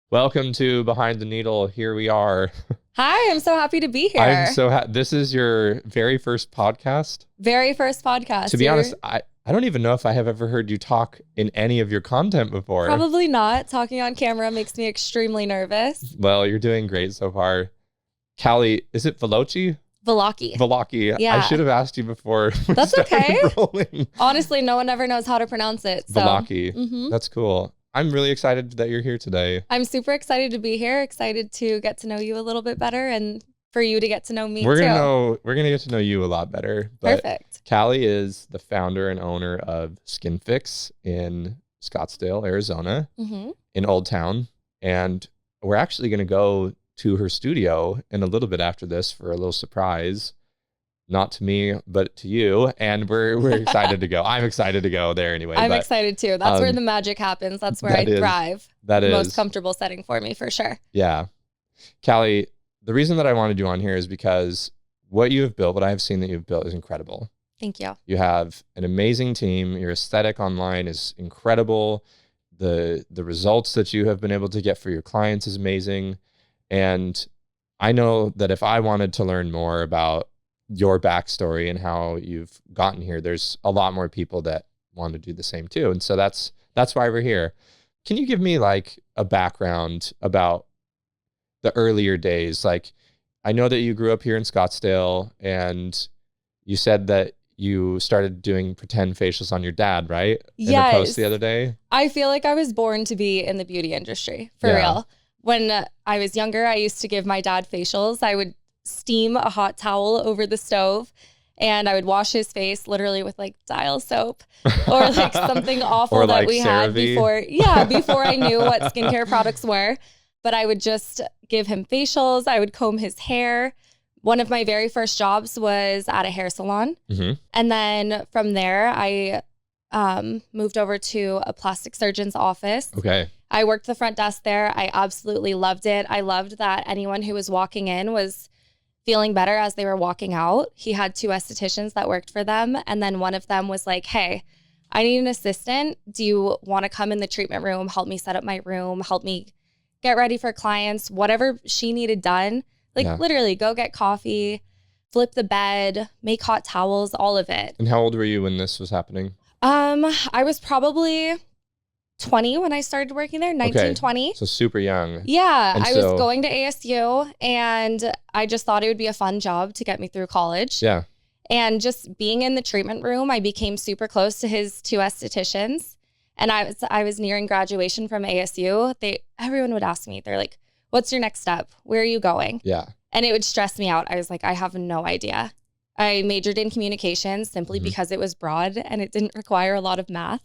Welcome to Behind the Needle. Here we are. Hi, I'm so happy to be I'm here. so this is your very first podcast. Very first podcast. To be You're honest, I don't even know if I have ever heard you talk in any of your content before. probably not. Talking on camera makes me extremely nervous. Well, you're doing great so far. Callie, is it Valocchi? Valocchi. Valocchi. I Yeah. should have asked you before we That's started okay. rolling. Honestly, no one ever knows how to pronounce it. So Valocchi. mhm. That's cool. I'm really excited that you're here today. I'm super excited to be here, excited to get to know you a little bit better and for you to get to know me We're too. gonna get to know you a lot better. But Perfect. Callie is the founder and owner of Skin Fix in Scottsdale, Arizona, hmm in Old Town. And we're actually going to go to her studio in a little bit after this for a little surprise. Not to me, but to you. And we're excited to go. I'm excited to go there anyway. I'm but excited too. That's where the magic happens. That's where I thrive. That The is most comfortable setting for me for sure. Yeah. Callie, the reason that I wanted you on here is because what you have built, what I have seen that you've built is incredible. Thank you. You have an amazing team. Your aesthetic online is incredible. The results that you have been able to get for your clients is amazing. And I know that if I wanted to learn more about your backstory and how you've gotten here, there's a lot more people that want to do the same too. And so that's why we're here. Can you give me like a background about the earlier days? Like, I know that you grew up here in Scottsdale and you said that you started doing pretend facials on your dad, right? In a post the other day. I feel like I was born to be in the beauty industry, for real. When I was younger, I used to give my dad facials. I would steam a hot towel over the stove and I would wash his face literally with like dial soap or like something awful that like we had CeraVe. before I knew what skincare products were. But I would just give him facials. I would comb his hair. One of my very first jobs was at a hair salon. Mm-hmm. And then from there, I moved over to a plastic surgeon's office. Okay. I worked the front desk there. I absolutely loved it. I loved that anyone who was walking in was feeling better as they were walking out. He had 2 estheticians that worked for them. And then one of them was like, hey, I need an assistant. Do you want to come in the treatment room, help me set up my room, help me get ready for clients, whatever she needed done. Like literally go get coffee, flip the bed, make hot towels, all of it. And how old were you when this was happening? I was probably 20 when I started working there, 19, 20. So super young. Yeah, And I was going to ASU and I just thought it would be a fun job to get me through college. Yeah. And just being in the treatment room, I became super close to his 2 estheticians. And I was nearing graduation from ASU. Everyone would ask me, they're like, what's your next step? Where are you going? Yeah. And it would stress me out. I was like, I have no idea. I majored in communications simply because it was broad and it didn't require a lot of math.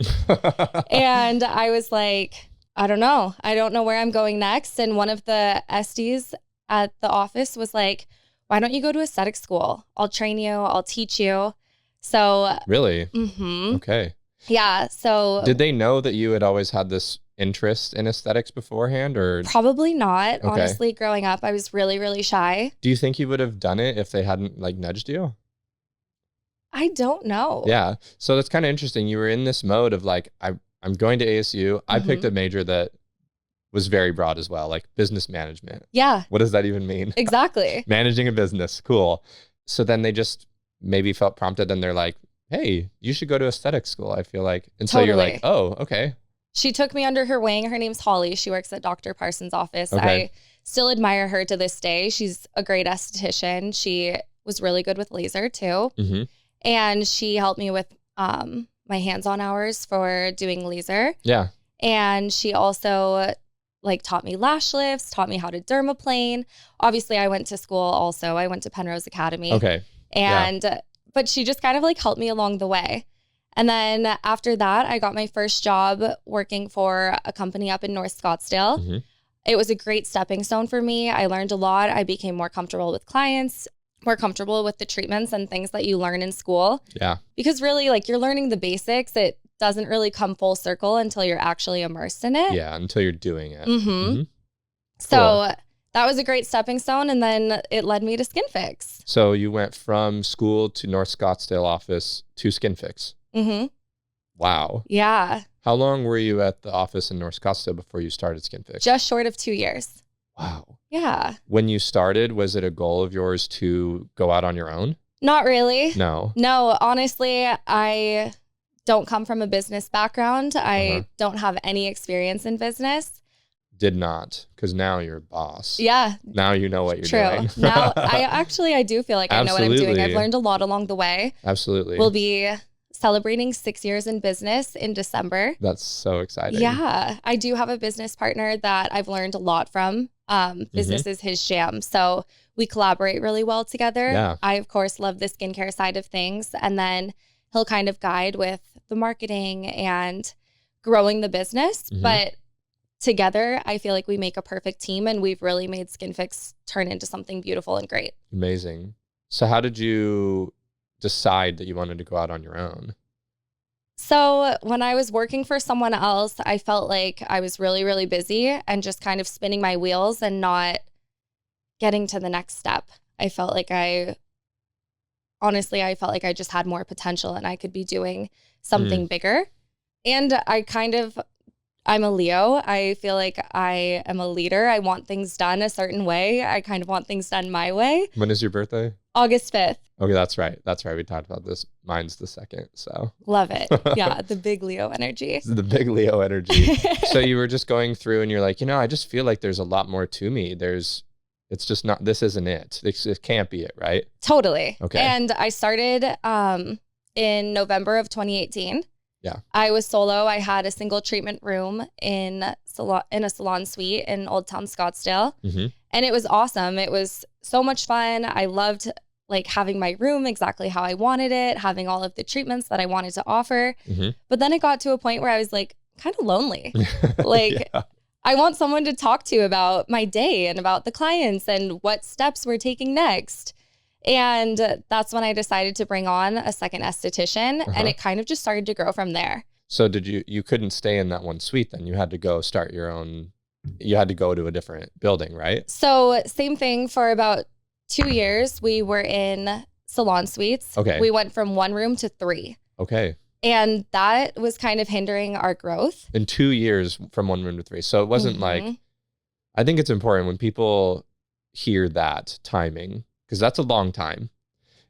And I was like, I don't know. I don't know where I'm going next. And one of the SDs at the office was like, why don't you go to aesthetic school? I'll train you. I'll teach you. So Really? mhm. Okay. Yeah. So Did they know that you had always had this interest in aesthetics beforehand, or probably not. Okay. Honestly, growing up, I was really, really shy. do you think you would have done it if they hadn't like nudged you? I don't know. Yeah. So that's kind of interesting. You were in this mode of like, I'm going to ASU. I picked a major that was very broad as well, like business management. Yeah, What does that even mean? exactly. Managing a business. Cool. So then they just maybe felt prompted and they're like, hey, you should go to aesthetic school, I feel like. And so you're like, oh, okay. She took me under her wing. Her name's Holly. She works at Dr. Parsons' office. Okay. I still admire her to this day. She's a great esthetician. She was really good with laser too. Mm-hmm. And she helped me with my hands-on hours for doing laser. Yeah. And she also like taught me lash lifts, taught me how to dermaplane. Obviously, I went to school also. I went to Penrose Academy. Okay. But she just kind of like helped me along the way. And then after that, I got my first job working for a company up in North Scottsdale. Mm-hmm. It was a great stepping stone for me. I learned a lot. I became more comfortable with clients, more comfortable with the treatments and things that you learn in school. Yeah. Because really, like, you're learning the basics. It doesn't really come full circle until you're actually immersed in it. Yeah. Until you're doing it. Mm-hmm. Mm-hmm. So Cool. that was a great stepping stone. And then it led me to Skin Fix. So you went from school to North Scottsdale office to Skin Fix. Mm-hmm. Wow. Yeah. How long were you at the office in North Scottsdale before you started Skin Fix? Just short of 2 years. Wow. Yeah. When you started, was it a goal of yours to go out on your own? Not really. No. No, honestly, I don't come from a business background. I don't have any experience in business. Did not, because now you're a boss. Yeah. Now you know what you're True. doing. Now, I do feel like I know what I'm doing. I've learned a lot along the way. Absolutely. We'll be celebrating 6 years in business in December. That's so exciting. Yeah. I do have a business partner that I've learned a lot from. Business is his jam. So we collaborate really well together. Yeah. I, of course, love the skincare side of things. And then he'll kind of guide with the marketing and growing the business. But together, I feel like we make a perfect team, and we've really made Skin Fix turn into something beautiful and great. Amazing. So how did you decide that you wanted to go out on your own? So when I was working for someone else, I felt like I was really, really busy and just kind of spinning my wheels and not getting to the next step. I felt like I felt like I just had more potential and I could be doing something bigger. And I'm a Leo. I feel like I am a leader. I want things done a certain way. I kind of want things done my way. When is your birthday? August 5th. Okay, that's right. That's right. We talked about this. Mine's the 2nd, so. Love it. Yeah, the big Leo energy. The big Leo energy. So you were just going through and you're like, I just feel like there's a lot more to me. It's just not, this isn't it. It can't be it, right? Totally. Okay. And I started in November of 2018. Yeah. I was solo. I had a single treatment room in a salon suite in Old Town Scottsdale. And it was awesome. It was so much fun. I loved like having my room exactly how I wanted it, having all of the treatments that I wanted to offer. But then it got to a point where I was like kind of lonely. Like I want someone to talk to about my day and about the clients and what steps we're taking next. And that's when I decided to bring on a second esthetician, and it kind of just started to grow from there. So you couldn't stay in that one suite then? You had to go start your own, you had to go to a different building, right? So same thing for about 2 years. We were in salon suites. Okay. We went from 1 room to 3. Okay. And that was kind of hindering our growth. In 2 years from 1 room to 3. So it wasn't like, I think it's important when people hear that timing, because that's a long time.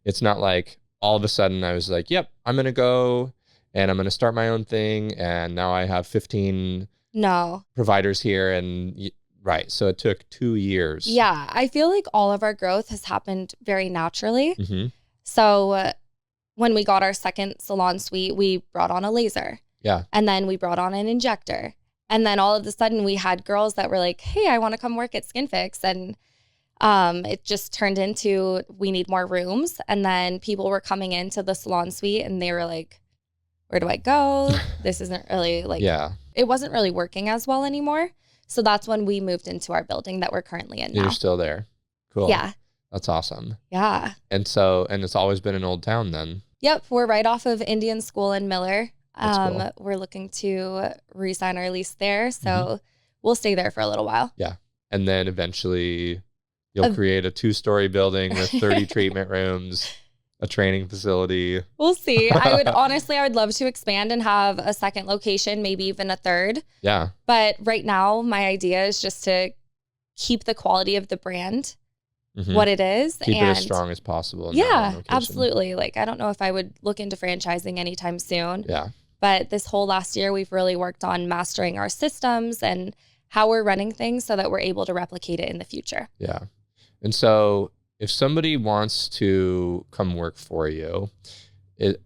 It's not like all of a sudden I was like, yep, I'm going to go and I'm going to start my own thing. And now I have 15 providers here. And right. So it took 2 years. Yeah. I feel like all of our growth has happened very naturally. So when we got our second salon suite, we brought on a laser. Yeah. And then we brought on an injector. And then all of a sudden we had girls that were like, hey, I want to come work at Skin Fix. And it just turned into, we need more rooms. And then people were coming into the salon suite and they were like, where do I go? This isn't really like, it wasn't really working as well anymore. So that's when we moved into our building that we're currently in now. You're still there. Cool. Yeah. That's awesome. Yeah. And it's always been an Old Town then. Yep. We're right off of Indian School in Miller. Cool. We're looking to re-sign our lease there. So we'll stay there for a little while. Yeah. And then eventually you'll create a 2-story building with 30 treatment rooms, a training facility. We'll see. I would love to expand and have a second location, maybe even a third. Yeah. But right now my idea is just to keep the quality of the brand what it is. Keep it as strong as possible. Yeah, absolutely. Like, I don't know if I would look into franchising anytime soon. Yeah. But this whole last year, we've really worked on mastering our systems and how we're running things so that we're able to replicate it in the future. Yeah. And so if somebody wants to come work for you,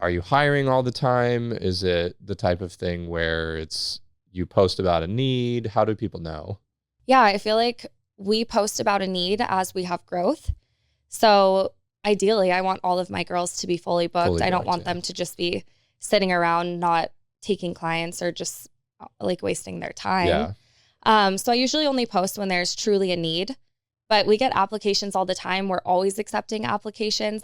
are you hiring all the time? Is it the type of thing where you post about a need? How do people know? Yeah, I feel like we post about a need as we have growth. So ideally, I want all of my girls to be fully booked. I don't want them to just be sitting around not taking clients or just like wasting their time. Yeah. So I usually only post when there's truly a need, but we get applications all the time. We're always accepting applications.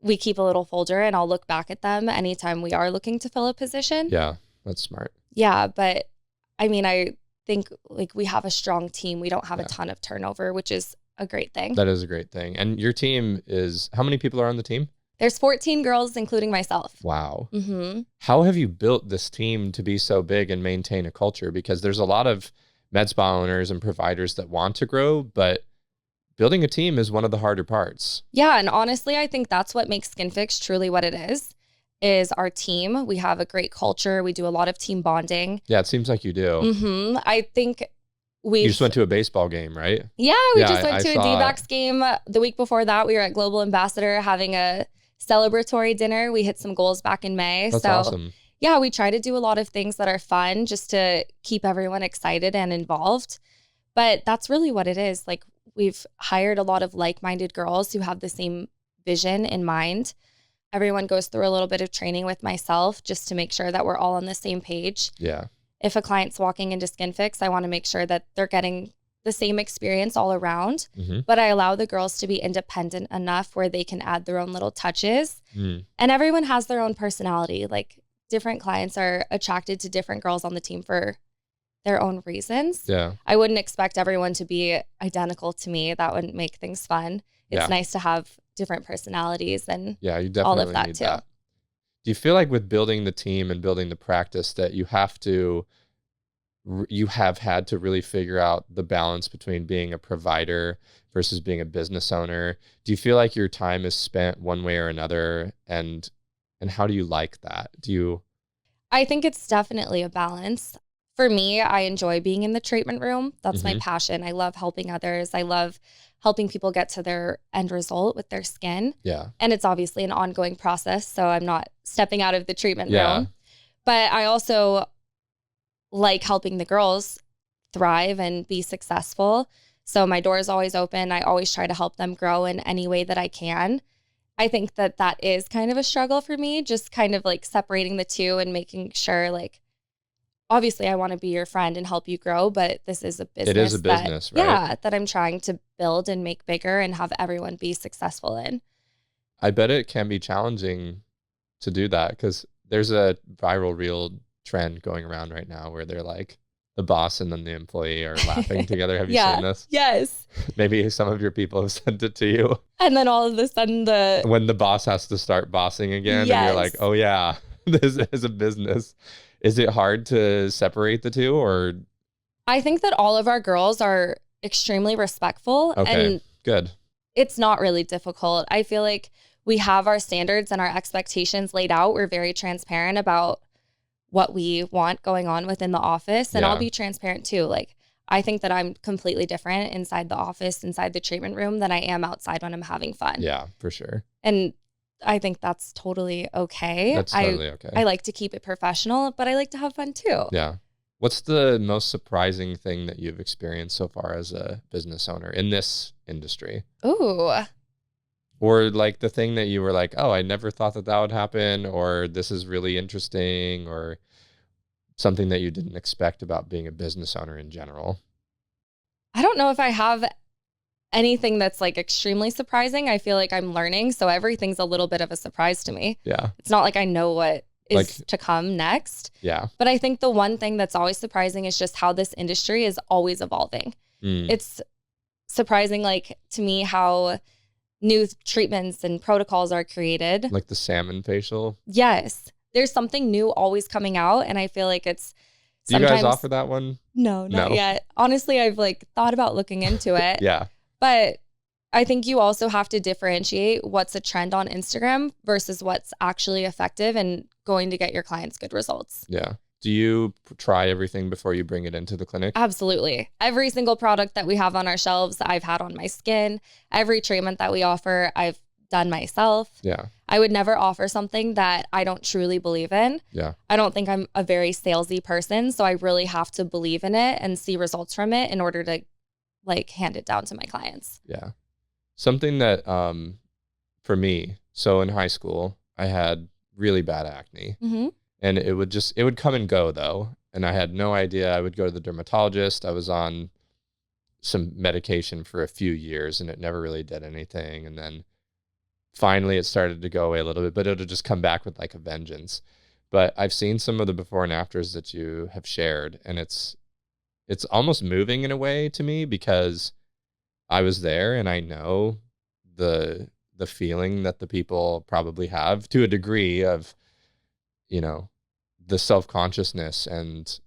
We keep a little folder and I'll look back at them anytime we are looking to fill a position. Yeah, that's smart. Yeah, but I mean, I think like we have a strong team. We don't have a ton of turnover, which is a great thing. That is a great thing. And your team how many people are on the team? There's 14 girls, including myself. Wow. Mm-hmm. How have you built this team to be so big and maintain a culture? Because there's a lot of med spa owners and providers that want to grow, but building a team is one of the harder parts. Yeah, and honestly, I think that's what makes SkinFix truly what it is our team. We have a great culture. We do a lot of team bonding. Yeah, it seems like you do. Mm-hmm. I think You just went to a baseball game, right? Yeah, we just went I to a saw D-backs game. The week before that, we were at Global Ambassador having a celebratory dinner. We hit some goals back in May. That's awesome. Yeah, we try to do a lot of things that are fun just to keep everyone excited and involved. But that's really what it is. Like, we've hired a lot of like-minded girls who have the same vision in mind. Everyone goes through a little bit of training with myself just to make sure that we're all on the same page. Yeah. If a client's walking into SkinFix, I want to make sure that they're getting the same experience all around. Mm-hmm. But I allow the girls to be independent enough where they can add their own little touches. Mm. And everyone has their own personality. Like, different clients are attracted to different girls on the team for their own reasons. Yeah. I wouldn't expect everyone to be identical to me. That wouldn't make things fun. It's nice to have different personalities and you definitely all of that need too. That. Do you feel like with building the team and building the practice that you have had to really figure out the balance between being a provider versus being a business owner? Do you feel like your time is spent one way or another? And how do you like that? I think it's definitely a balance. For me, I enjoy being in the treatment room. That's Mm-hmm. my passion. I love helping others. I love helping people get to their end result with their skin. Yeah. And it's obviously an ongoing process, so I'm not stepping out of the treatment Yeah. room. But I also like helping the girls thrive and be successful. So my door is always open. I always try to help them grow in any way that I can. I think that is kind of a struggle for me, just kind of like separating the two and making sure, like, obviously I want to be your friend and help you grow, but this is a business. It is a business, right? Yeah, that I'm trying to build and make bigger and have everyone be successful in. I bet it can be challenging to do that because there's a viral reel trend going around right now where they're like the boss and then the employee are laughing together. Have you seen this? Yes. Maybe some of your people have sent it to you. And then all of a sudden when the boss has to start bossing again, Yes. and you're like, oh yeah, this is a business. Is it hard to separate the two, or? I think that all of our girls are extremely respectful. Okay, and good. It's not really difficult. I feel like we have our standards and our expectations laid out. We're very transparent about what we want going on within the office. And I'll be transparent too. Like, I think that I'm completely different inside the office, inside the treatment room than I am outside when I'm having fun. Yeah, for sure. And I think that's totally okay. That's totally okay. I like to keep it professional, but I like to have fun too. Yeah. What's the most surprising thing that you've experienced so far as a business owner in this industry? Ooh. Or like the thing that you were like, oh, I never thought that would happen, or this is really interesting, or something that you didn't expect about being a business owner in general? I don't know if I have anything that's like extremely surprising. I feel like I'm learning, so everything's a little bit of a surprise to me. Yeah. It's not like I know what is to come next. Yeah. But I think the one thing that's always surprising is just how this industry is always evolving. It's surprising, like, to me, how new treatments and protocols are created. Like the salmon facial? Yes. There's something new always coming out, and I feel like it's Do you guys offer that one? No, not yet. Honestly, I've like thought about looking into it. Yeah. But I think you also have to differentiate what's a trend on Instagram versus what's actually effective and going to get your clients good results. Yeah. Do you try everything before you bring it into the clinic? Absolutely. Every single product that we have on our shelves, I've had on my skin. Every treatment that we offer, I've done myself. Yeah. I would never offer something that I don't truly believe in. Yeah. I don't think I'm a very salesy person, so I really have to believe in it and see results from it in order to like hand it down to my clients. Yeah. Something that for me, so in high school, I had really bad acne. Mm-hmm. And it would come and go though. And I had no idea. I would go to the dermatologist. I was on some medication for a few years and it never really did anything. And then finally it started to go away a little bit, but it'll just come back with like a vengeance. But I've seen some of the before and afters that you have shared, and it's almost moving in a way to me because I was there and I know the the feeling that the people probably have to a degree of, you know, the self-consciousness and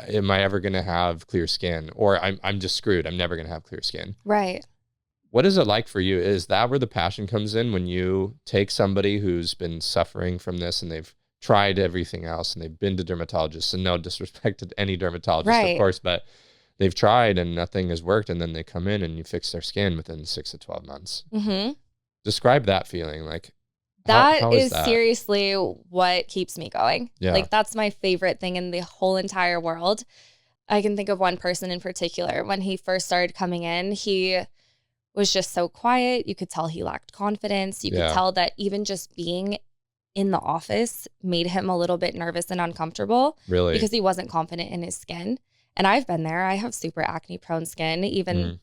am I ever going to have clear skin, or I'm just screwed. I'm never going to have clear skin. Right. What is it like for you? Is that where the passion comes in, when you take somebody who's been suffering from this and they've tried everything else and they've been to dermatologists, and no disrespect to any dermatologist, of course, but they've tried and nothing has worked, and then they come in and you fix their skin within 6 to 12 months. Mm-hmm. Describe that feeling. Like, that is seriously what keeps me going. Yeah. Like, that's my favorite thing in the whole entire world. I can think of one person in particular. When he first started coming in, he was just so quiet. You could tell he lacked confidence. You could tell that even just being in the office made him a little bit nervous and uncomfortable. Really? Because he wasn't confident in his skin. And I've been there. I have super acne prone skin. Even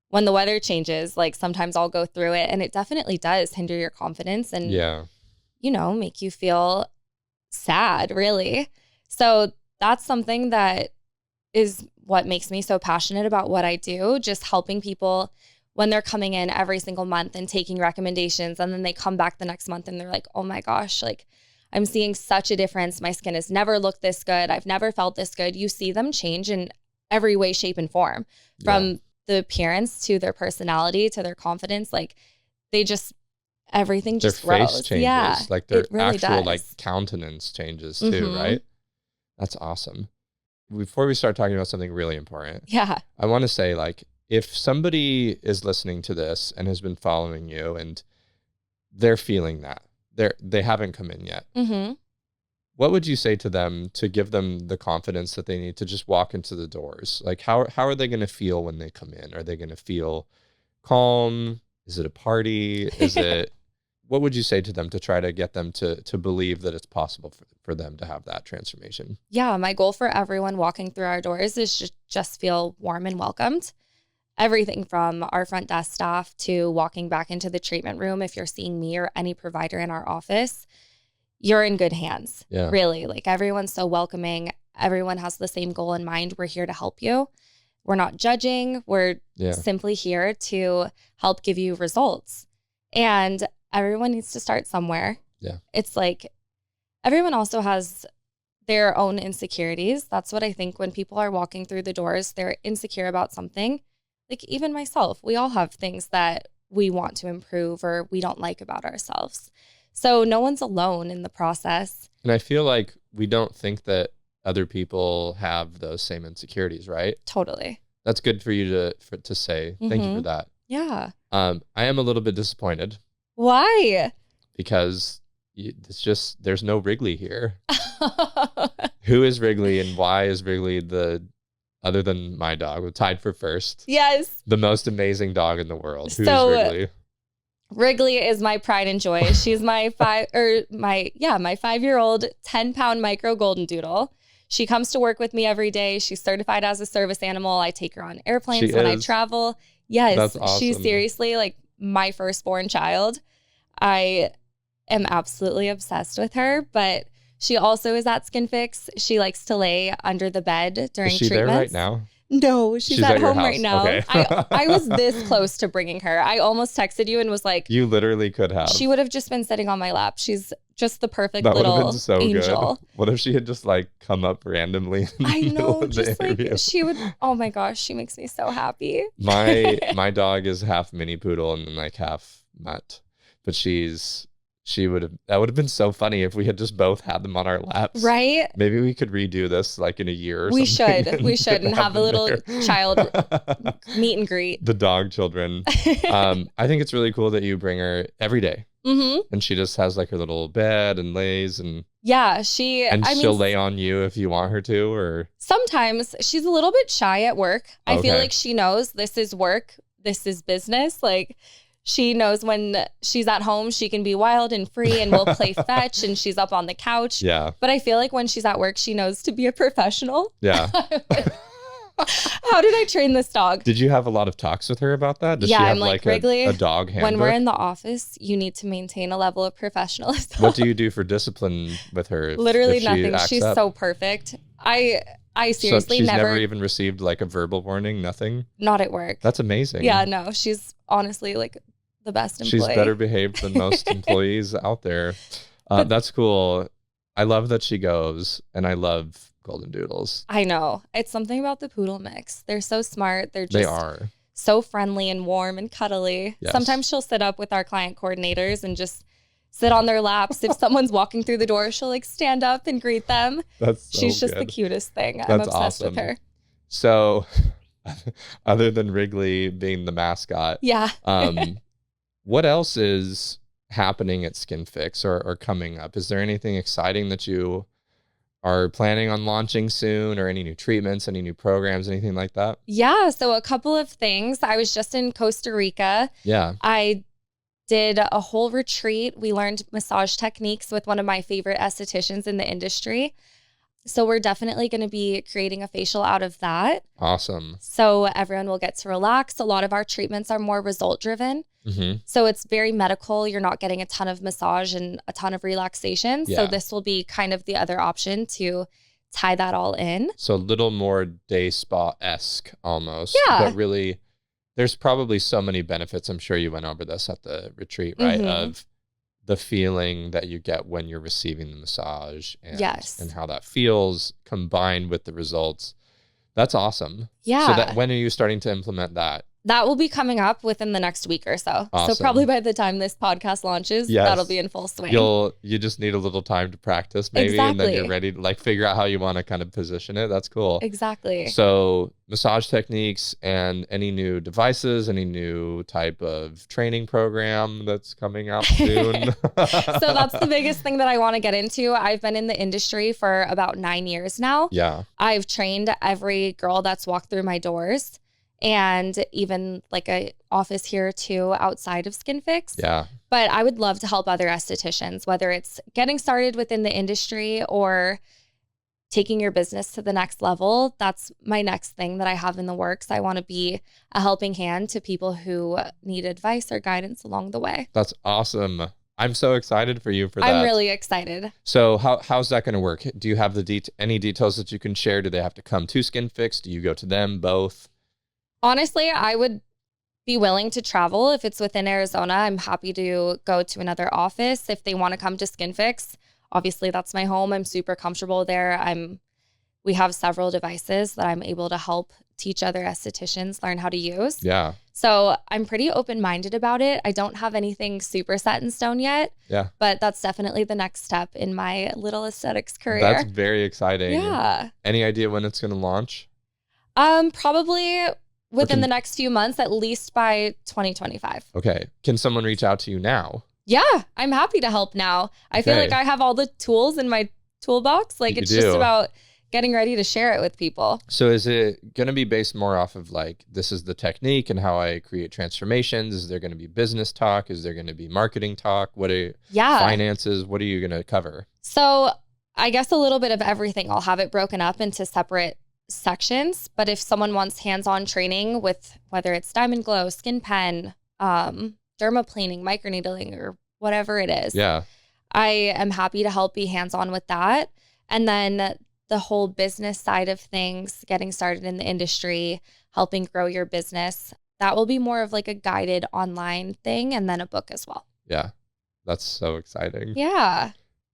when the weather changes, like sometimes I'll go through it, and it definitely does hinder your confidence and, you know, make you feel sad, really. So that's something that is what makes me so passionate about what I do, just helping people when they're coming in every single month and taking recommendations, and then they come back the next month and they're like, oh my gosh, like I'm seeing such a difference. My skin has never looked this good. I've never felt this good. You see them change in every way, shape, and form, from the appearance to their personality to their confidence. Like they just, everything just their grows. face changes. Yeah, like their really actual does. like countenance changes too, right? That's awesome. Before we start talking about something really important, I want to say, like, if somebody is listening to this and has been following you and they're feeling that, they haven't come in yet, what would you say to them to give them the confidence that they need to just walk into the doors? Like, how are they going to feel when they come in? Are they going to feel calm? Is it a party? Is it, what would you say to them to try to get them to believe that it's possible for them to have that transformation? Yeah, my goal for everyone walking through our doors is just feel warm and welcomed. Everything from our front desk staff to walking back into the treatment room. If you're seeing me or any provider in our office, you're in good hands. Really. Like, everyone's so welcoming. Everyone has the same goal in mind. We're here to help you. We're not judging. We're simply here to help give you results. And everyone needs to start somewhere. It's like everyone also has their own insecurities. That's what I think when people are walking through the doors, they're insecure about something. Like, even myself, we all have things that we want to improve or we don't like about ourselves. So no one's alone in the process. And I feel like we don't think that other people have those same insecurities, right? Totally. That's good for you to say. Thank you for that. Yeah. I am a little bit disappointed. Why? Because it's just, there's no Wrigley here. Who is Wrigley and why is Wrigley other than my dog, we're tied for first. Yes. The most amazing dog in the world. Who's Wrigley? Wrigley is my pride and joy. She's my 5-year-old 10-pound micro golden doodle. She comes to work with me every day. She's certified as a service animal. I take her on airplanes when I travel. Yes. That's awesome. She's seriously like my firstborn child. I am absolutely obsessed with her, but she also is at Skin Fix. She likes to lay under the bed during treatments. Is she there right now? No, she's at home right now. Okay. I was this close to bringing her. I almost texted you and was like, you literally could have. She would have just been sitting on my lap. She's just the perfect little angel. Good. What if she had just like come up randomly? I know, just like she would. Oh my gosh, she makes me so happy. My dog is half mini poodle and then like half mutt, but that would have been so funny if we had just both had them on our laps. Right? Maybe we could redo this like in a year or something. We should and have a little child meet and greet. The dog children. I think it's really cool that you bring her every day. And she just has like her little bed and lays and she'll lay on you if you want her to, or sometimes she's a little bit shy at work. I feel like she knows this is work, this is business. Like, she knows when she's at home, she can be wild and free and we'll play fetch and she's up on the couch. Yeah. But I feel like when she's at work, she knows to be a professional. Yeah. How did I train this dog? Did you have a lot of talks with her about that? Does she have like Wrigley, a dog handbook? When we're in the office, you need to maintain a level of professionalism. What do you do for discipline with her? Literally nothing. She's so perfect. I seriously she's never even received like a verbal warning, nothing? Not at work. That's amazing. Yeah, no, she's honestly like the best She's employee. better behaved than most employees out there. That's cool. I love that she goes, and I love golden doodles. I know. It's something about the poodle mix. They're so smart. They are so friendly and warm and cuddly. Yes. Sometimes she'll sit up with our client coordinators and just sit on their laps. If someone's walking through the door, she'll like stand up and greet them. She's just the cutest thing. I'm obsessed with her. So other than Wrigley being the mascot, what else is happening at Skin Fix or coming up? Is there anything exciting that you are planning on launching soon, or any new treatments, any new programs, anything like that? Yeah, so a couple of things. I was just in Costa Rica. Yeah. I did a whole retreat. We learned massage techniques with one of my favorite estheticians in the industry. So we're definitely going to be creating a facial out of that. Awesome. So everyone will get to relax. A lot of our treatments are more result driven. Mm-hmm. So it's very medical. You're not getting a ton of massage and a ton of relaxation. Yeah. So this will be kind of the other option to tie that all in. So a little more day spa-esque almost. Yeah. But really, there's probably so many benefits. I'm sure you went over this at the retreat, right? Mm-hmm. Of the feeling that you get when you're receiving the massage and, yes. and how that feels combined with the results. That's awesome. Yeah. So when are you starting to implement that? That will be coming up within the next week or so. Awesome. So probably by the time this podcast launches, that'll be in full swing. You just need a little time to practice maybe, and then you're ready to like figure out how you want to kind of position it. That's cool. Exactly. So massage techniques and any new devices, any new type of training program that's coming out soon. So that's the biggest thing that I want to get into. I've been in the industry for about 9 years now. Yeah. I've trained every girl that's walked through my doors, and even like a office here too outside of Skin Fix. Yeah. But I would love to help other estheticians, whether it's getting started within the industry or taking your business to the next level. That's my next thing that I have in the works. I want to be a helping hand to people who need advice or guidance along the way. That's awesome. I'm so excited for you for that. I'm really excited. So how's that going to work? Do you have any details that you can share? Do they have to come to Skin Fix? Do you go to them, both? Honestly, I would be willing to travel. If it's within Arizona, I'm happy to go to another office. If they want to come to Skin Fix, obviously that's my home. I'm super comfortable there. We have several devices that I'm able to help teach other estheticians learn how to use. Yeah. So I'm pretty open-minded about it. I don't have anything super set in stone yet. Yeah. But that's definitely the next step in my little aesthetics career. That's very exciting. Yeah. Any idea when it's going to launch? Probably within the next few months, at least by 2025. Okay. Can someone reach out to you now? Yeah, I'm happy to help now. I feel like I have all the tools in my toolbox. Like it's just about getting ready to share it with people. So is it going to be based more off of like, this is the technique and how I create transformations? Is there going to be business talk? Is there going to be marketing talk? Finances? What are you going to cover? So I guess a little bit of everything. I'll have it broken up into separate sections, but if someone wants hands-on training with whether it's Diamond Glow, Skin Pen, dermaplaning, microneedling, or whatever it is, I am happy to help be hands-on with that. And then the whole business side of things, getting started in the industry, helping grow your business, that will be more of like a guided online thing, and then a book as well. Yeah, that's so exciting. Yeah.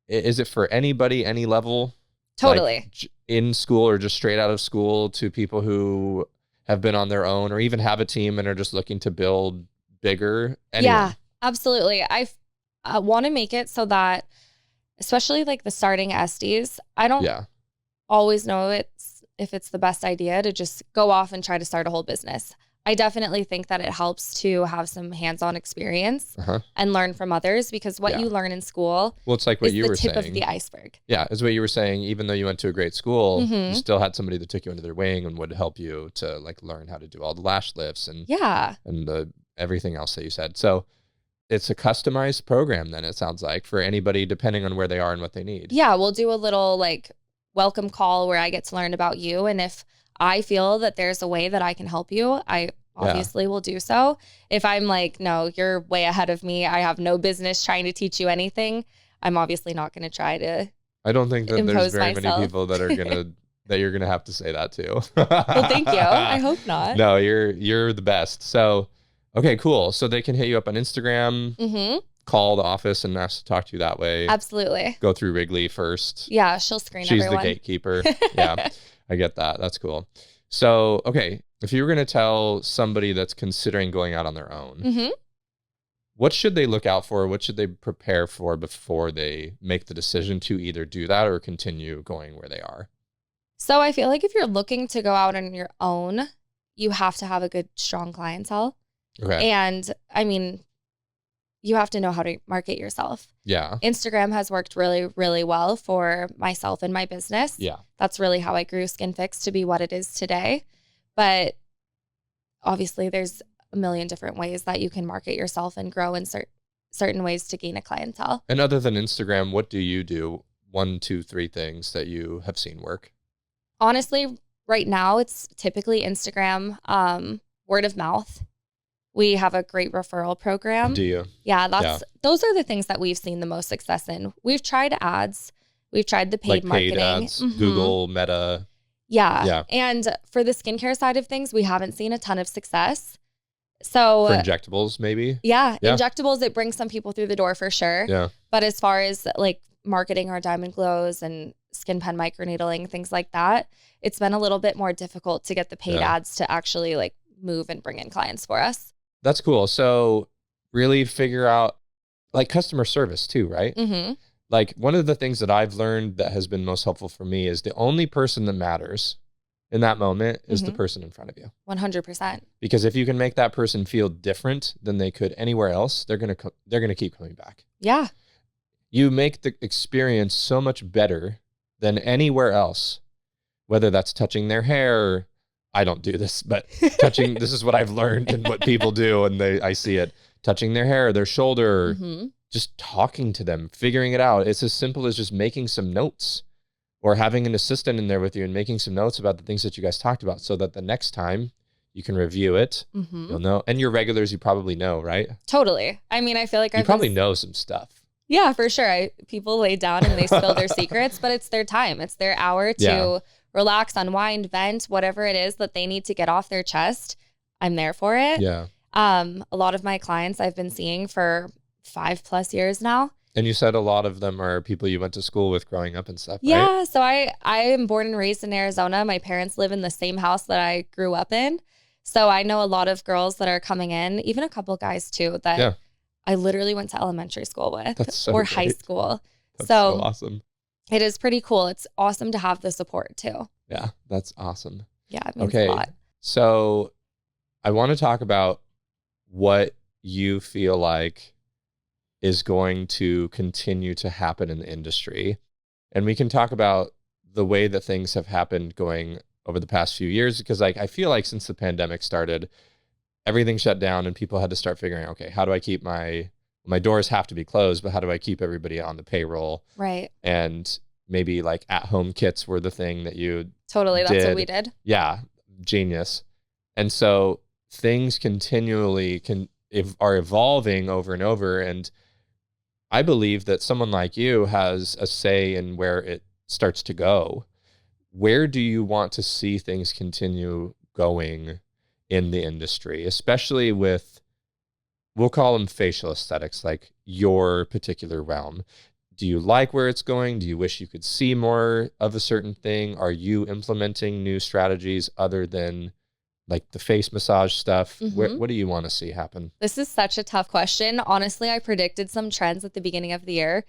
Is it for anybody, any level? Totally. Like in school or just straight out of school, to people who have been on their own or even have a team and are just looking to build bigger? Anyone? Yeah, absolutely. I want to make it so that, especially like the starting esties, I don't always know if it's the best idea to just go off and try to start a whole business. I definitely think that it helps to have some hands-on experience and learn from others, because what you learn in school it's like what is you the were tip saying. of the iceberg. Yeah, is what you were saying. Even though you went to a great school, you still had somebody that took you under their wing and would help you to like learn how to do all the lash lifts and the everything else that you said. So it's a customized program then, it sounds like, for anybody depending on where they are and what they need. Yeah, we'll do a little like welcome call where I get to learn about you, and if I feel that there's a way that I can help you, I obviously will do so. If I'm like, no, you're way ahead of me, I have no business trying to teach you anything, I'm obviously not going to try to. I don't think that there's very myself. many people that are going to that you're going to have to say that to. Well, thank you. I hope not. No, you're the best. So, Okay, cool. So they can hit you up on Instagram, Mm-hmm. call the office and ask to talk to you that way. Absolutely. Go through Wrigley first. Yeah, she'll screen She's everyone. the gatekeeper. Yeah, I get that. That's cool. So, okay, if you were going to tell somebody that's considering going out on their own, Mm-hmm. what should they look out for? What should they prepare for before they make the decision to either do that or continue going where they are? So I feel like if you're looking to go out on your own, you have to have a good, strong clientele. Okay. And I mean, you have to know how to market yourself. Yeah. Instagram has worked really, really well for myself and my business. Yeah. That's really how I grew Skin Fix to be what it is today. But obviously, there's a million different ways that you can market yourself and grow in certain ways to gain a clientele. And other than Instagram, what do you do? 1, 2, 3 things that you have seen work? Honestly, right now, it's typically Instagram, word of mouth. We have a great referral program. Do you? Yeah, those are the things that we've seen the most success in. We've tried ads. We've tried the paid marketing. Paid ads, Google, Meta. Yeah. And for the skincare side of things, we haven't seen a ton of success. So for injectables, maybe? Yeah, injectables, it brings some people through the door for sure. Yeah. But as far as like marketing our diamond glows and skin pen microneedling, things like that, it's been a little bit more difficult to get the paid ads to actually like move and bring in clients for us. That's cool. So really figure out like customer service too, right? Mm-hmm. Like one of the things that I've learned that has been most helpful for me is the only person that matters in that moment is the person in front of you. 100%. Because if you can make that person feel different than they could anywhere else, they're going to keep coming back. Yeah. You make the experience so much better than anywhere else, whether that's touching their hair. I don't do this, but touching, this is what I've learned and what people do. And I see it touching their hair, their shoulder, just talking to them, figuring it out. It's as simple as just making some notes or having an assistant in there with you and making some notes about the things that you guys talked about so that the next time you can review it, you'll know. And your regulars, you probably know, right? Totally. I mean, I feel like you probably know some stuff. Yeah, for sure. People lay down and they spill their secrets, but it's their time. It's their hour to relax, unwind, vent, whatever it is that they need to get off their chest. I'm there for it. Yeah. A lot of my clients I've been seeing for 5+ years now. And you said a lot of them are people you went to school with growing up and stuff, right? Yeah. So I am born and raised in Arizona. My parents live in the same house that I grew up in. So I know a lot of girls that are coming in, even a couple guys too, that I literally went to elementary school with or high school. That's so awesome. It is pretty cool. It's awesome to have the support too. Yeah, that's awesome. Yeah, it means a lot. So I want to talk about what you feel like is going to continue to happen in the industry. And we can talk about the way that things have happened going over the past few years, because like I feel like since the pandemic started, everything shut down and people had to start figuring out, okay, how do I keep my doors have to be closed, but how do I keep everybody on the payroll? Right. And are like at-home kits were the thing that you totally did. That's what we did. Yeah, genius. And so things continually are evolving over and over. And I believe that someone like you has a say in where it starts to go. Where do you want to see things continue going in the industry, especially with, we'll call them facial aesthetics, like your particular realm? Do you like where it's going? Do you wish you could see more of a certain thing? Are you implementing new strategies other than like the face massage stuff? What do you want to see happen? This is such a tough question. Honestly, I predicted some trends at the beginning of the year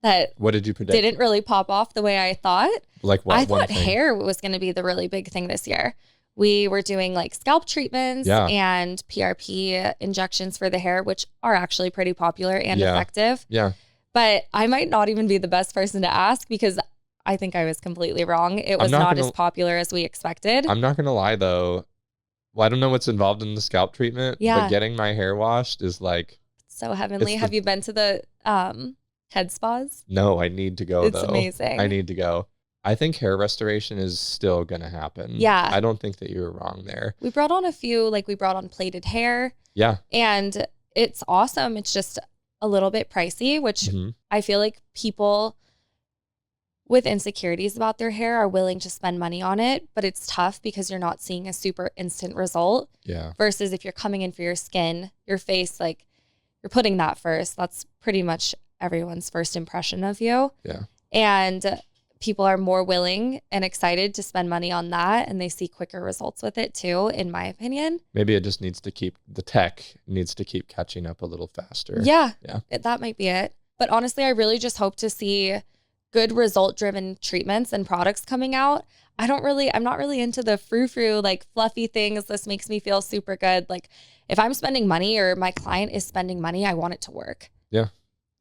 that what did you predict? Didn't really pop off the way I thought. Like what? I thought hair was going to be the really big thing this year. We were doing like scalp treatments and PRP injections for the hair, which are actually pretty popular and effective. Yeah. But I might not even be the best person to ask because I think I was completely wrong. It was not as popular as we expected. I'm not going to lie though. Well, I don't know what's involved in the scalp treatment, but getting my hair washed is like so heavenly. Have you been to the head spas? No, I need to go though. It's amazing. I need to go. I think hair restoration is still going to happen. Yeah. I don't think that you were wrong there. We brought on a few, like we brought on plaited hair. Yeah. And it's awesome. It's just a little bit pricey, which I feel like people with insecurities about their hair are willing to spend money on it, but it's tough because you're not seeing a super instant result. Yeah. Versus if you're coming in for your skin, your face, like you're putting that first. That's pretty much everyone's first impression of you. Yeah. And people are more willing and excited to spend money on that, and they see quicker results with it too, in my opinion. Maybe it just needs to keep, the tech needs to keep catching up a little faster. Yeah. Yeah. That might be it. But honestly, I really just hope to see good result-driven treatments and products coming out. I'm not really into the frou-frou, like fluffy things. This makes me feel super good. Like if I'm spending money or my client is spending money, I want it to work. Yeah.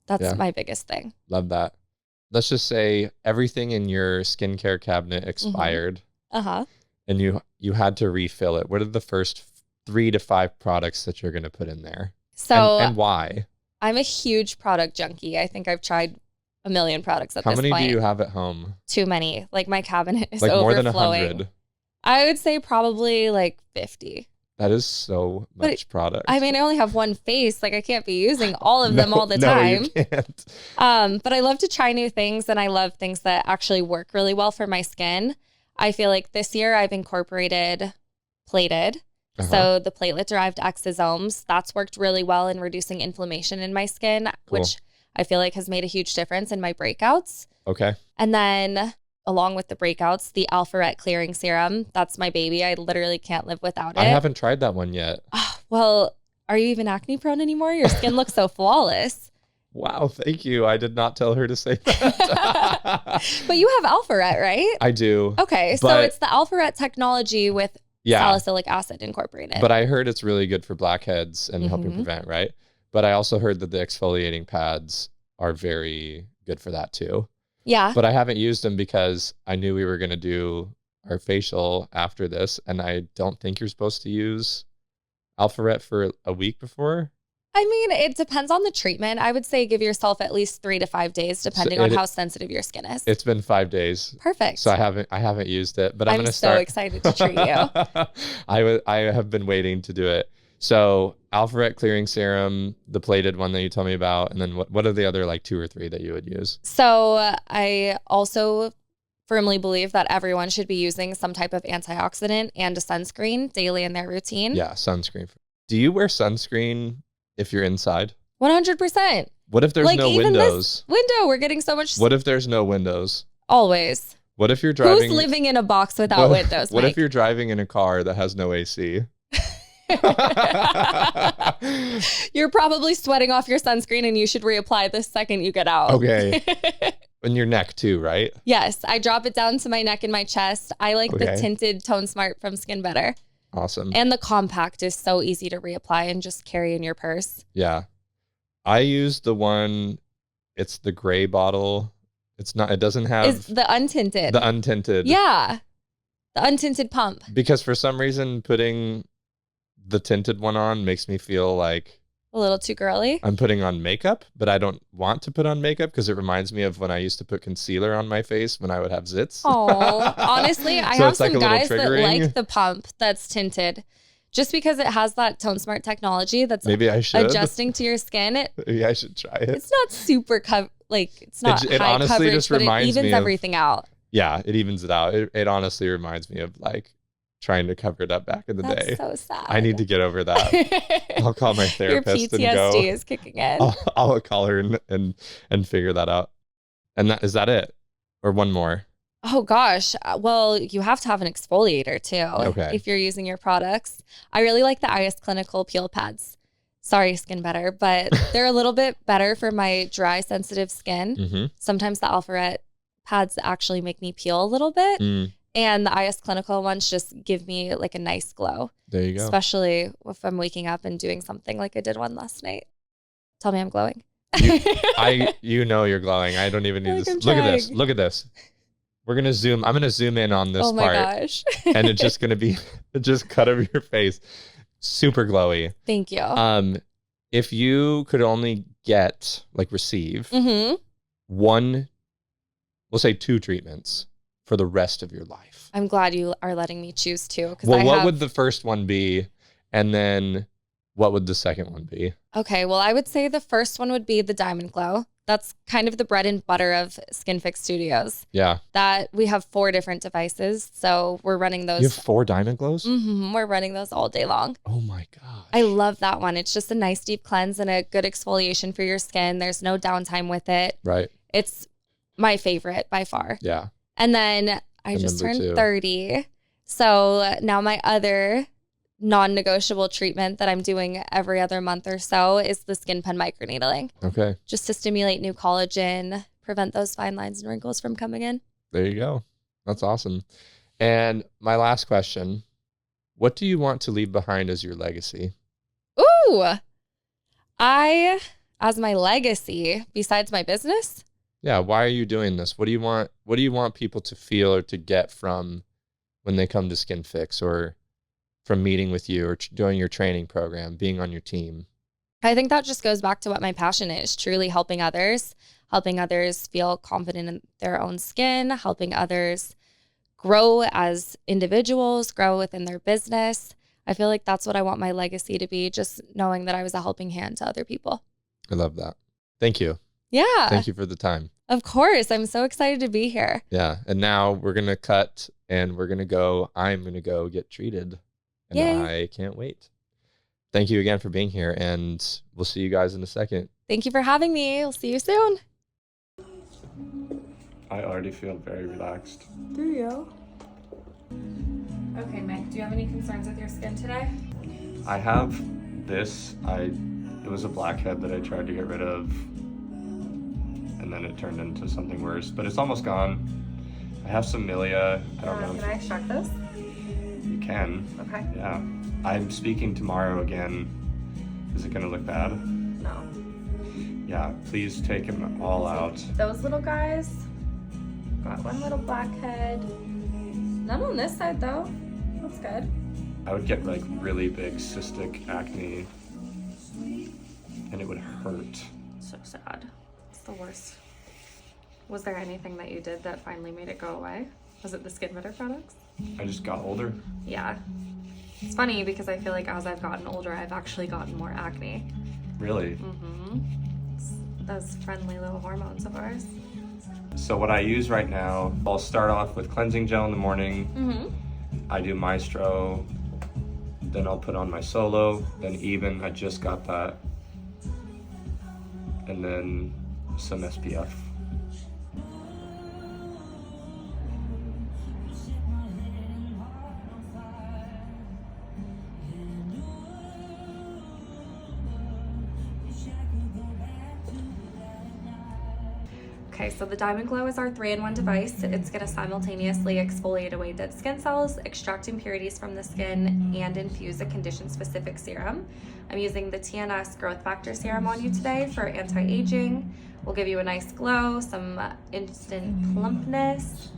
That's my biggest thing. Love that. Let's just say everything in your skincare cabinet expired. Uh-huh. And you had to refill it. What are the first 3 to 5 products that you're going to put in there? So and why? I'm a huge product junkie. I think I've tried a million products at this point. How many do you have at home? Too many. Like my cabinet is like more than overflowing. 100. I would say probably like 50. That is so much product. I mean, I only have one face. Like I can't be using all of them all the time. No, you can't. But I love to try new things, and I love things that actually work really well for my skin. I feel like this year I've incorporated plated. So the platelet-derived exosomes, that's worked really well in reducing inflammation in my skin, which I feel like has made a huge difference in my breakouts. Okay. And then along with the breakouts, the Alpha-Ret clearing serum, that's my baby. I literally can't live without it. I haven't tried that one yet. Oh, well, are you even acne prone anymore? Your skin looks so flawless. Wow, thank you. I did not tell her to say that. But you have Alpha-Ret, right? I do. Okay, so it's the Alpha-Ret technology with salicylic acid incorporated. But I heard it's really good for blackheads and helping prevent, right? But I also heard that the exfoliating pads are very good for that too. Yeah. But I haven't used them because I knew we were going to do our facial after this, and I don't think you're supposed to use Alpha-Ret for a week before. I mean, it depends on the treatment. I would say give yourself at least 3 to 5 days, depending on how sensitive your skin is. It's been 5 days. Perfect. So I haven't used it, but I'm going to start. I'm so excited to treat you. I have been waiting to do it. So Alpha-Ret clearing serum, the plated one that you told me about, and then what are the other like 2 or 3 that you would use? So I also firmly believe that everyone should be using some type of antioxidant and a sunscreen daily in their routine. Yeah, sunscreen. Do you wear sunscreen if you're inside? 100%. What if there's no windows? Window, we're getting so much. What if there's no windows? Always. What if you're driving? Who's living in a box without windows? What Mike? if you're driving in a car that has no AC? You're probably sweating off your sunscreen, and you should reapply the second you get out. Okay. And your neck too, right? Yes. I drop it down to my neck and my chest. I like the tinted Tone Smart from Skin Better. Awesome. And the compact is so easy to reapply and just carry in your purse. Yeah. I use the one, it's the gray bottle. It doesn't have. Is the untinted. The untinted. Yeah. The untinted pump. Because for some reason, putting the tinted one on makes me feel like a little too girly. I'm putting on makeup, but I don't want to put on makeup because it reminds me of when I used to put concealer on my face when I would have zits. Oh, honestly, I have some guys that like the pump that's tinted just because it has that Tone Smart technology that's maybe I should adjusting to your skin. Maybe I should try it. It's not super it's not it high honestly coverage, just but it reminds evens me of, everything out. Yeah, it evens it out. It honestly reminds me of like trying to cover it up back in the day. That's so sad. I need to get over that. I'll call my therapist Your PTSD and go. is kicking in. I'll call her and figure that out. And is that it? Or one more? Oh gosh. Well, you have to have an exfoliator too. Okay. If you're using your products. I really like the IS Clinical peel pads. Sorry, Skin Better, but they're a little bit better for my dry, sensitive skin. Mm-hmm. Sometimes the Alpha-Ret pads actually make me peel a little bit. And the IS Clinical ones just give me like a nice glow. There you go. Especially if I'm waking up and doing something like I did one last night. Tell me I'm glowing. You know you're glowing. I don't even need to. Look at this. Look at this. We're going to zoom. I'm going to zoom in on this part. Oh my gosh. And it's just going to be just cut over your face. Super glowy. Thank you. If you could only receive one, we'll say 2 treatments for the rest of your life. I'm glad you are letting me choose 2. Well, what would the first one be? And then what would the second one be? Okay, well, I would say the first one would be the Diamond Glow. that's kind of the bread and butter of Skin Fix Studios. Yeah. That we have 4 different devices. So we're running those. You have 4 Diamond Glows? We're running those all day long. Oh my gosh. I love that one. It's just a nice deep cleanse and a good exfoliation for your skin. There's no downtime with it. Right. It's my favorite by far. Yeah. And then I just turned too. 30. So now my other non-negotiable treatment that I'm doing every other month or so is the skin pen microneedling. Okay. Just to stimulate new collagen, prevent those fine lines and wrinkles from coming in. There you go. That's awesome. And my last question, what do you want to leave behind as your legacy? Ooh, as my legacy, besides my business? Yeah. Why are you doing this? What do you want people to feel or to get from when they come to Skin Fix, or from meeting with you, or doing your training program, being on your team? I think that just goes back to what my passion is, truly helping others feel confident in their own skin, helping others grow as individuals, grow within their business. I feel like that's what I want my legacy to be, just knowing that I was a helping hand to other people. I love that. Thank you. Yeah. Thank you for the time. Of course. I'm so excited to be here. Yeah. And now we're going to cut and I'm going to go get treated. And Yay. I can't wait. Thank you again for being here, and we'll see you guys in a second. Thank you for having me. We'll see you soon. I already feel very relaxed. Do you? Okay, Mike, do you have any concerns with your skin today? I have this. It was a blackhead that I tried to get rid of, and then it turned into something worse, but it's almost gone. I have some milia. I don't know. Can I extract this? You can. Okay. Yeah. I'm speaking tomorrow again. Is it going to look bad? No. Yeah, please take them all out. Those little guys. Got one little blackhead. None on this side though. That's good. I would get like really big cystic acne, and it would hurt. So sad. It's the worst. Was there anything that you did that finally made it go away? Was it the Skin Better products? I just got older. Yeah. It's funny because I feel like as I've gotten older, I've actually gotten more acne. Really? It's those friendly little hormones of ours. So what I use right now, I'll start off with cleansing gel in the morning. I do Maestro, then I'll put on my Solo, then Even, I just got that, and then some SPF. Okay, so the Diamond Glow is our 3-in-1 device. It's going to simultaneously exfoliate away dead skin cells, extract impurities from the skin, and infuse a condition-specific serum. I'm using the TNS Growth Factor Serum on you today for anti-aging. We'll give you a nice glow, some instant plumpness.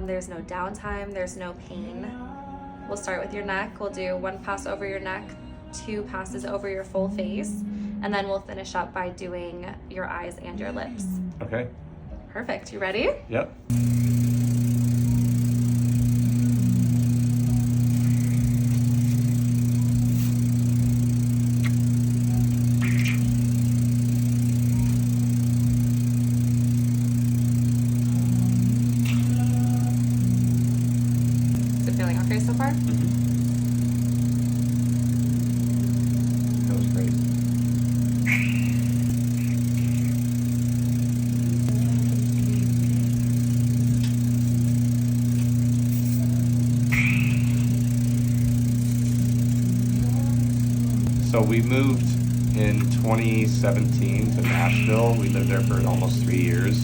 There's no downtime, there's no pain. We'll start with your neck. We'll do 1 pass over your neck, 2 passes over your full face, and then we'll finish up by doing your eyes and your lips. Okay. Perfect. You ready? Yep. Is it feeling okay so far? That was great. So we moved in 2017 to Nashville. We lived there for almost 3 years.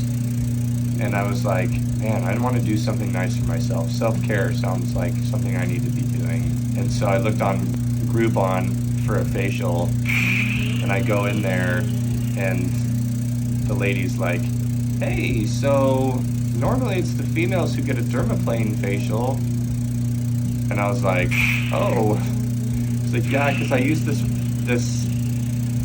And I was like, man, I want to do something nice for myself. Self-care sounds like something I need to be doing. And so I looked on Groupon for a facial, and I go in there, and the lady's like, hey, so normally it's the females who get a dermaplane facial. And I was like, oh. It's like, yeah, because I use this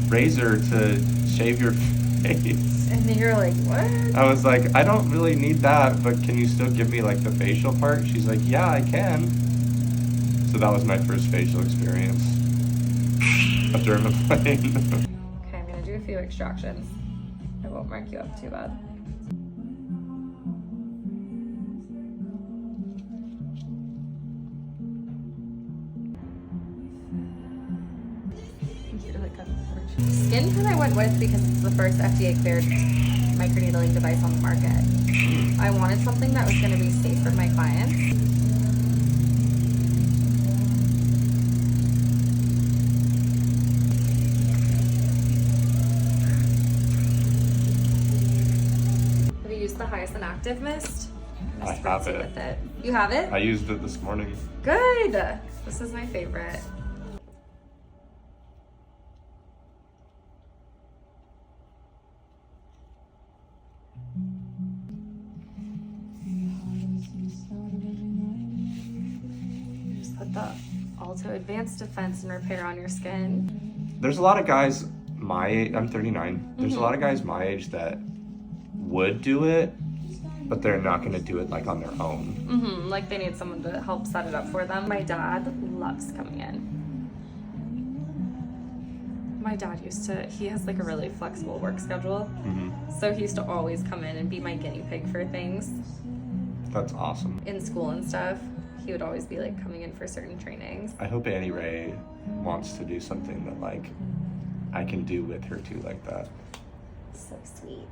razor to shave your face. And then you're like, what? I was like, I don't really need that, but can you still give me like the facial part? She's like, yeah, I can. So that was my first facial experience. A dermaplane. Okay, I'm gonna do a few extractions. I won't mark you up too bad. Skin Tone I went with because it's the first FDA cleared microneedling device on the market. I wanted something that was going to be safe for my clients. Have you used the Hyacinth Active Mist? I have it. With it. You have it? I used it this morning. Good. This is my favorite. Just put the Alto Advanced Defense and Repair on your skin. There's a lot of guys I'm 39. There's a lot of guys my age that would do it, but they're not going to do it like on their own. Like they need someone to help set it up for them. My dad loves coming in. My dad he has like a really flexible work schedule. So he used to always come in and be my guinea pig for things. That's awesome. In school and stuff, he would always be like coming in for certain trainings. I hope Annie Ray wants to do something that like I can do with her too, like that. So sweet.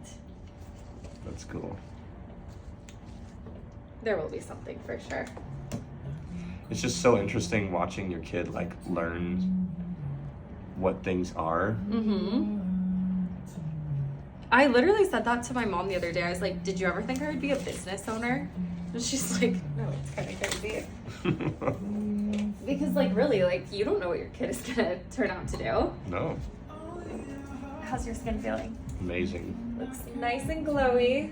That's cool. There will be something for sure. It's just so interesting watching your kid like learn what things are. I literally said that to my mom the other day. I was like, did you ever think I would be a business owner? And she's like, no, it's kind of crazy. Because like really, like you don't know what your kid is gonna turn out to do. No. How's your skin feeling? Amazing. Looks nice and glowy.